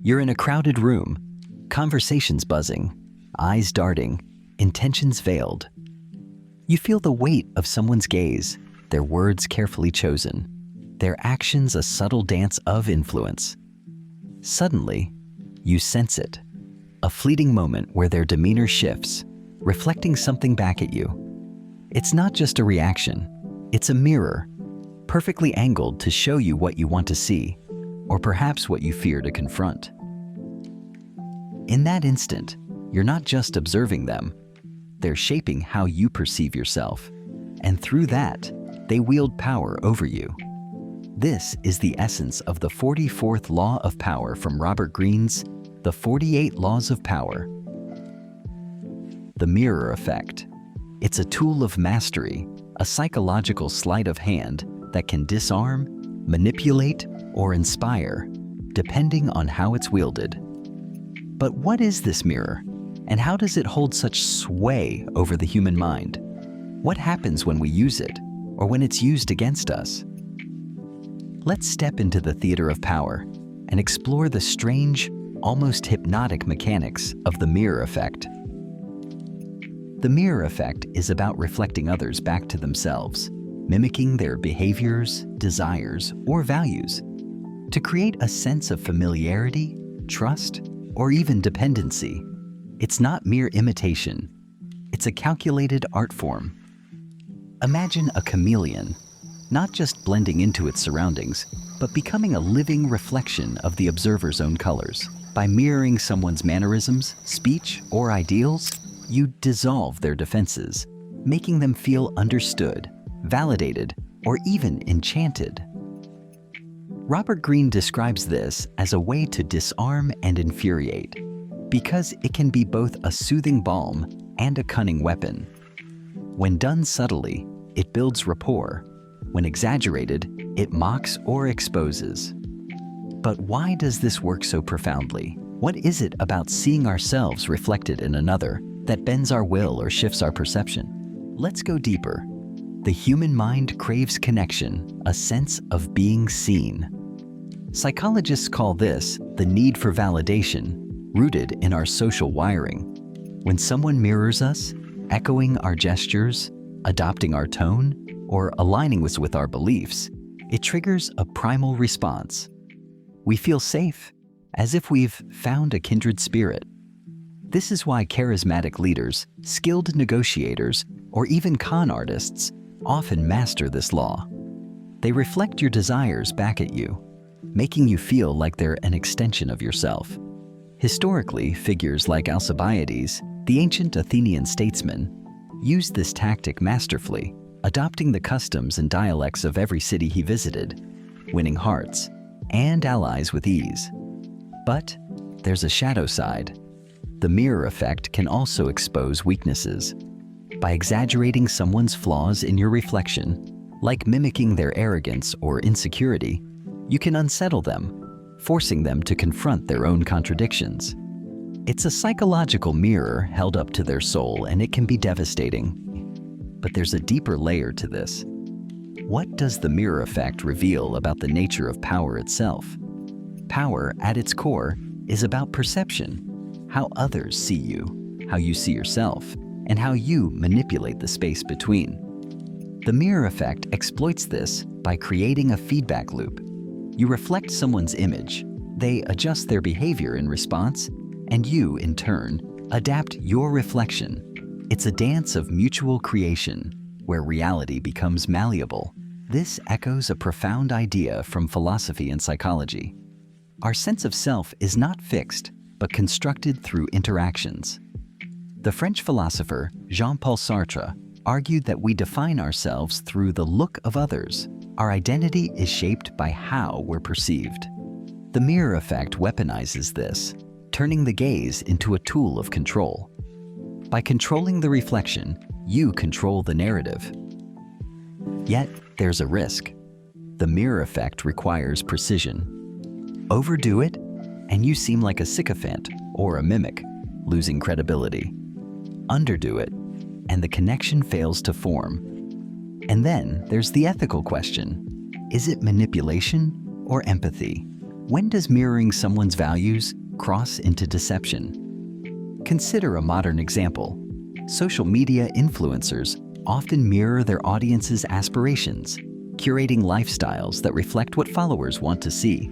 You're in a crowded room, conversations buzzing, eyes darting, intentions veiled. You feel the weight of someone's gaze, their words carefully chosen, their actions a subtle dance of influence. Suddenly, you sense it, a fleeting moment where their demeanor shifts, reflecting something back at you. It's not just a reaction, it's a mirror, perfectly angled to show you what you want to see, or perhaps what you fear to confront. In that instant, you're not just observing them, they're shaping how you perceive yourself, and through that, they wield power over you. This is the essence of the 44th Law of Power from Robert Greene's The 48 Laws of Power. The mirror effect. It's a tool of mastery, a psychological sleight of hand that can disarm, manipulate, or inspire, depending on how it's wielded. But what is this mirror, and how does it hold such sway over the human mind? What happens when we use it, or when it's used against us? Let's step into the theater of power and explore the strange, almost hypnotic mechanics of the mirror effect. The mirror effect is about reflecting others back to themselves, mimicking their behaviors, desires, or values, to create a sense of familiarity, trust, or even dependency. It's not mere imitation. It's a calculated art form. Imagine a chameleon, not just blending into its surroundings, but becoming a living reflection of the observer's own colors. By mirroring someone's mannerisms, speech, or ideals, you dissolve their defenses, making them feel understood, validated, or even enchanted. Robert Greene describes this as a way to disarm and infuriate, because it can be both a soothing balm and a cunning weapon. When done subtly, it builds rapport. When exaggerated, it mocks or exposes. But why does this work so profoundly? What is it about seeing ourselves reflected in another that bends our will or shifts our perception? Let's go deeper. The human mind craves connection, a sense of being seen. Psychologists call this the need for validation, rooted in our social wiring. When someone mirrors us, echoing our gestures, adopting our tone, or aligning with our beliefs, it triggers a primal response. We feel safe, as if we've found a kindred spirit. This is why charismatic leaders, skilled negotiators, or even con artists often master this law. They reflect your desires back at you, making you feel like they're an extension of yourself. Historically, figures like Alcibiades, the ancient Athenian statesman, used this tactic masterfully, adopting the customs and dialects of every city he visited, winning hearts and allies with ease. But there's a shadow side. The mirror effect can also expose weaknesses. By exaggerating someone's flaws in your reflection, like mimicking their arrogance or insecurity, you can unsettle them, forcing them to confront their own contradictions. It's a psychological mirror held up to their soul, and it can be devastating. But there's a deeper layer to this. What does the mirror effect reveal about the nature of power itself? Power, at its core, is about perception, how others see you, how you see yourself, and how you manipulate the space between. The mirror effect exploits this by creating a feedback loop. You reflect someone's image, they adjust their behavior in response, and you, in turn, adapt your reflection. It's a dance of mutual creation, where reality becomes malleable. This echoes a profound idea from philosophy and psychology. Our sense of self is not fixed, but constructed through interactions. The French philosopher Jean-Paul Sartre argued that we define ourselves through the look of others. Our identity is shaped by how we're perceived. The mirror effect weaponizes this, turning the gaze into a tool of control. By controlling the reflection, you control the narrative. Yet, there's a risk. The mirror effect requires precision. Overdo it, and you seem like a sycophant or a mimic, losing credibility. Underdo it, and the connection fails to form. And then there's the ethical question. Is it manipulation or empathy? When does mirroring someone's values cross into deception? Consider a modern example. Social media influencers often mirror their audience's aspirations, curating lifestyles that reflect what followers want to see.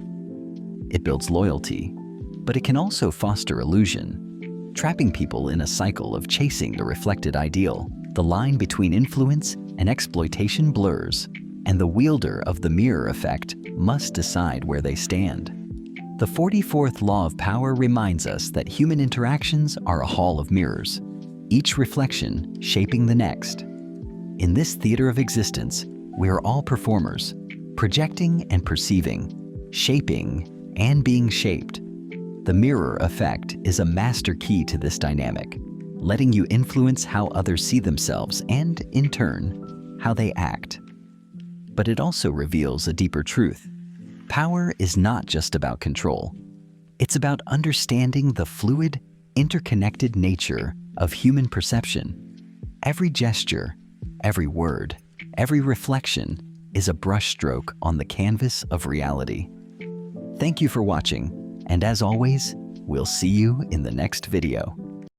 It builds loyalty, but it can also foster illusion, trapping people in a cycle of chasing the reflected ideal. The line between influence and exploitation blurs, and the wielder of the mirror effect must decide where they stand. The 44th law of power reminds us that human interactions are a hall of mirrors, each reflection shaping the next. In this theater of existence, we are all performers, projecting and perceiving, shaping and being shaped. The mirror effect is a master key to this dynamic, letting you influence how others see themselves and, in turn, how they act. But it also reveals a deeper truth. Power is not just about control. It's about understanding the fluid, interconnected nature of human perception. Every gesture, every word, every reflection is a brushstroke on the canvas of reality. Thank you for watching, and as always, we'll see you in the next video.